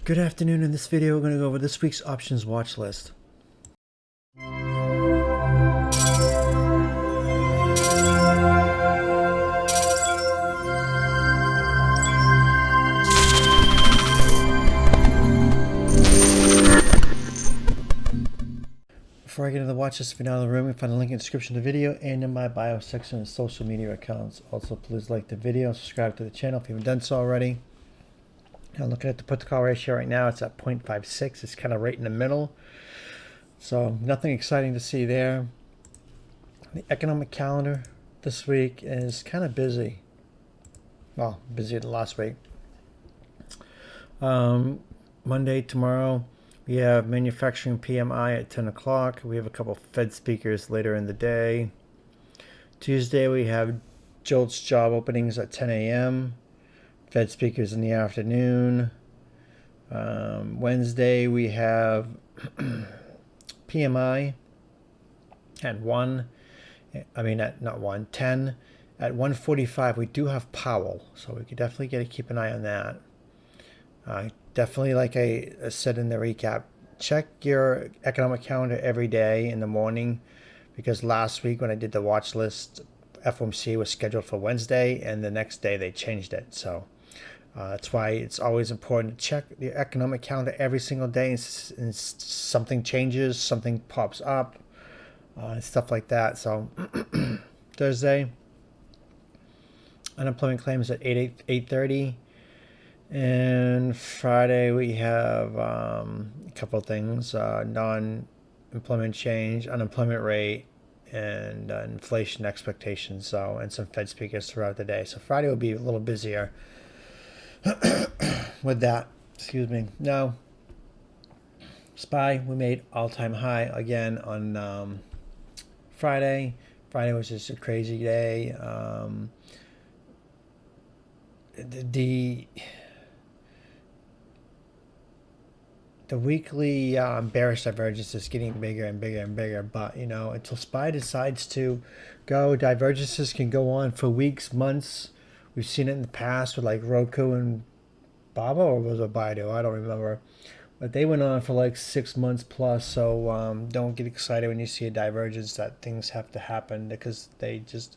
Good afternoon. In this video, we're going to go over this week's options watch list. Before I get into the watch list, if you're not in the room, you can find a link in the description of the video and in my bio section of social media accounts. Also, please like the video, subscribe to the channel if you haven't done so already. Now, looking at the put to call ratio right now, it's at 0.56. It's kind of right in the middle. So nothing exciting to see there. The economic calendar this week is kind of busy. Well, busier than last week. Monday, tomorrow, we have manufacturing PMI at 10 o'clock. We have a couple Fed speakers later in the day. Tuesday, we have JOLTS job openings at 10 a.m. Fed speakers in the afternoon. Wednesday, we have PMI at 10. At 1:45, we do have Powell, so we could definitely keep an eye on that. Definitely, like I said in the recap, check your economic calendar every day in the morning, because last week when I did the watch list, FOMC was scheduled for Wednesday, and the next day they changed it. So that's why it's always important to check the economic calendar every single day, and something changes, something pops up, and stuff like that. So Thursday, unemployment claims at 8:30. And Friday we have a couple of things, non-employment change, unemployment rate, and inflation expectations, so, and some Fed speakers throughout the day. So Friday will be a little busier with that. Excuse me. Now, SPY, we made all-time high again on Friday. Friday was just a crazy day. The weekly bearish divergence is getting bigger and bigger and bigger, but until SPY decides to go, divergences can go on for weeks, months. We've seen it in the past with like Roku and Baba, or was it Baidu? I don't remember, but they went on for like 6 months plus. So don't get excited when you see a divergence that things have to happen, because they just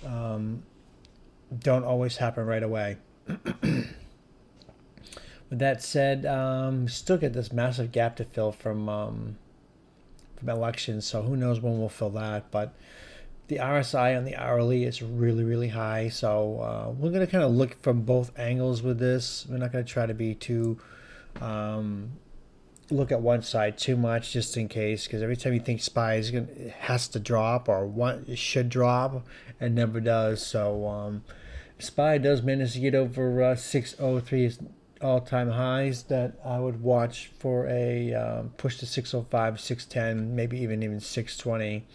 don't always happen right away. With that said, still get this massive gap to fill from elections, so who knows when we'll fill that. But the RSI on the hourly is really, really high, so we're going to kind of look from both angles with this. We're not going to try to be too look at one side too much, just in case, because every time you think SPY it has to drop, or it should drop, it never does. So SPY does manage to get over 603 all-time highs, that I would watch for a push to 605, 610, maybe even 620.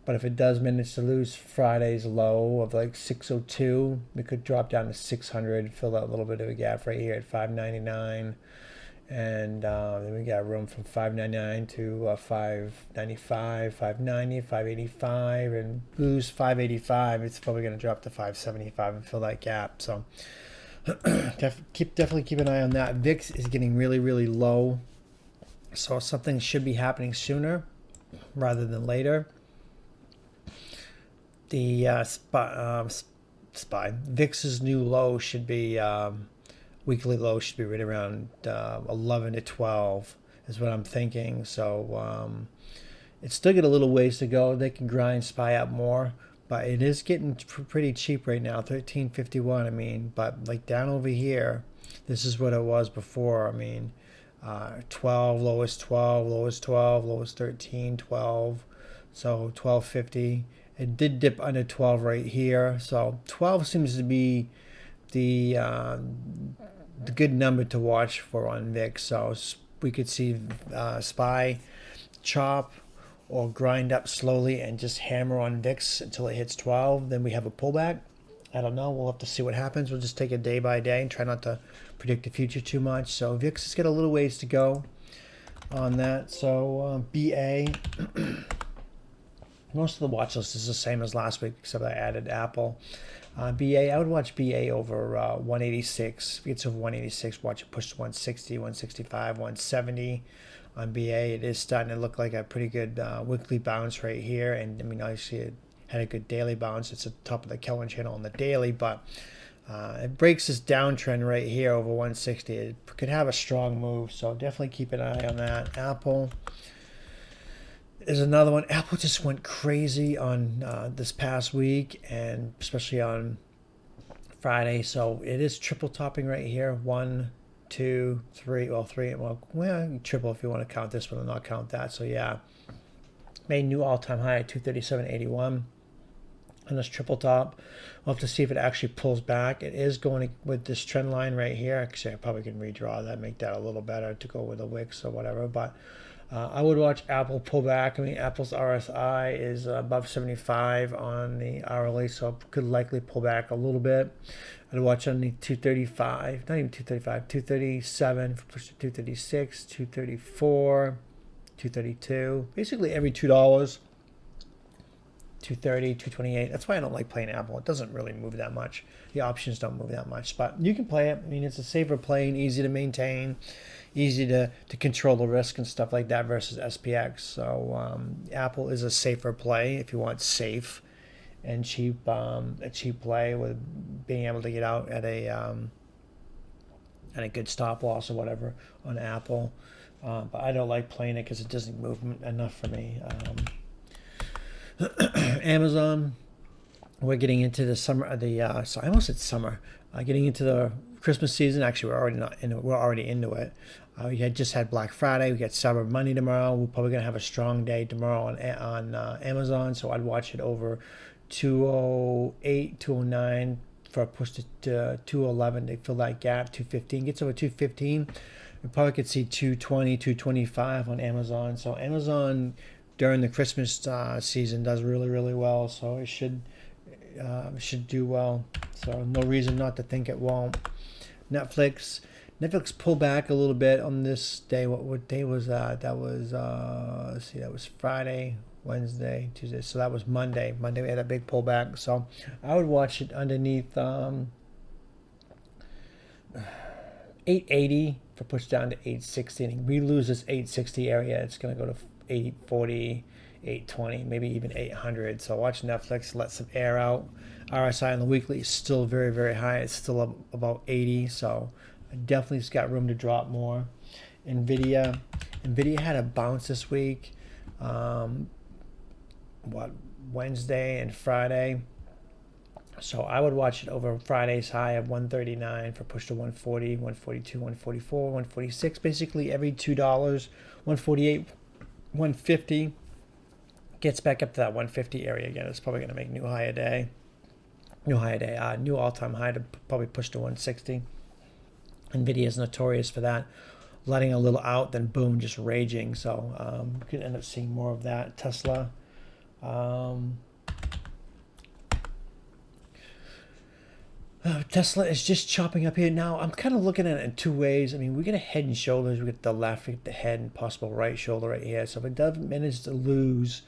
But if it does manage to lose Friday's low of like 602, we could drop down to 600, fill that little bit of a gap right here at 599. And then we got room from 599 to 595, 590, 585, and lose 585. It's probably going to drop to 575 and fill that gap. So definitely keep an eye on that. VIX is getting really, really low, so something should be happening sooner rather than later. The VIX's new low should be weekly low should be right around 11 to 12 is what I'm thinking. So it's still got a little ways to go. They can grind SPY up more, but it is getting pretty cheap right now, 13.51. I mean, but like down over here, this is what it was before. I mean, 12, lowest 12, lowest 12, lowest 13, 12. So 12.50. It did dip under 12 right here. So 12 seems to be the good number to watch for on VIX. So we could see SPY chop or grind up slowly and just hammer on VIX until it hits 12. Then we have a pullback. I don't know. We'll have to see what happens. We'll just take it day by day and try not to predict the future too much. So VIX has got a little ways to go on that. So BA, most of the watch list is the same as last week, except I added Apple. BA, I would watch BA over 186. If it gets over 186, watch it push to 160, 165, 170 on BA. It is starting to look like a pretty good weekly bounce right here. And I mean, obviously it had a good daily bounce. It's at the top of the Kelvin channel on the daily, but it breaks this downtrend right here over 160. It could have a strong move, so definitely keep an eye on that. Apple is another one. Apple just went crazy on this past week, and especially on Friday. So it is triple topping right here. 1, 2, 3. Well, 3. Well, triple if you want to count this one and not count that. So yeah, made new all-time high at 237.81 on this triple top. We'll have to see if it actually pulls back. It is going with this trend line right here. Actually, I probably can redraw that, make that a little better to go with a VIX or whatever. But I would watch Apple pull back. I mean, Apple's RSI is above 75 on the hourly, so it could likely pull back a little bit. I'd watch on the 235, not even 235, 237, push to 236, 234, 232. Basically every $2. 230, 228. That's why I don't like playing Apple. It doesn't really move that much. The options don't move that much, but you can play it. I mean, it's a safer play and easy to maintain, easy to control the risk and stuff like that versus SPX. So Apple is a safer play if you want safe and cheap, a cheap play with being able to get out at a good stop loss or whatever on Apple. But I don't like playing it because it doesn't move enough for me. Amazon, we're getting into the summer. So I almost said summer. Getting into the Christmas season. Actually, we're already into it. We just had Black Friday. We got Cyber Monday tomorrow. We're probably gonna have a strong day tomorrow on Amazon. So I'd watch it over 208, 209 for a push to 211 to fill that gap. 215 gets over 215. We probably could see 220, 225 on Amazon. So Amazon during the Christmas season does really, really well, so it should do well. So no reason not to think it won't. Netflix pulled back a little bit on this day. What day was that? That was let's see, that was Friday, Wednesday, Tuesday. So that was Monday. Monday we had a big pullback. So I would watch it underneath 880 for push down to 860. And we lose this 860 area, it's going to go to 840, 820, maybe even 800. So watch Netflix, let some air out. RSI on the weekly is still very, very high. It's still about 80, so definitely it's got room to drop more. NVIDIA had a bounce this week. Wednesday and Friday. So I would watch it over Friday's high of 139 for push to 140, 142, 144, 146. Basically every $2, 148, 150 gets back up to that 150 area again. It's probably going to make new all-time high to probably push to 160. NVIDIA is notorious for that, letting a little out, then boom, just raging. So we could end up seeing more of that. Tesla. Tesla is just chopping up here. Now, I'm kind of looking at it in two ways. I mean, we get a head and shoulders. We get the left, we get the head and possible right shoulder right here. So if it does manage to lose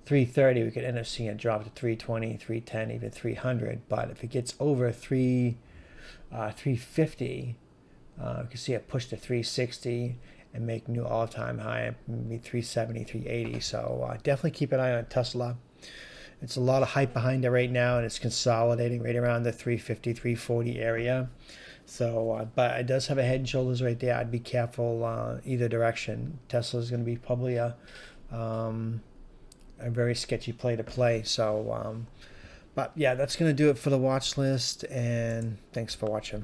330, we could end up seeing it drop to 320, 310, even 300. But if it gets over 350, we can see it push to 360 and make new all-time high, maybe 370, 380. So definitely keep an eye on Tesla. It's a lot of hype behind it right now, and it's consolidating right around the 350, 340 area. So, but it does have a head and shoulders right there. I'd be careful either direction. Tesla is going to be probably a very sketchy play to play. So, but yeah, that's going to do it for the watch list, and thanks for watching.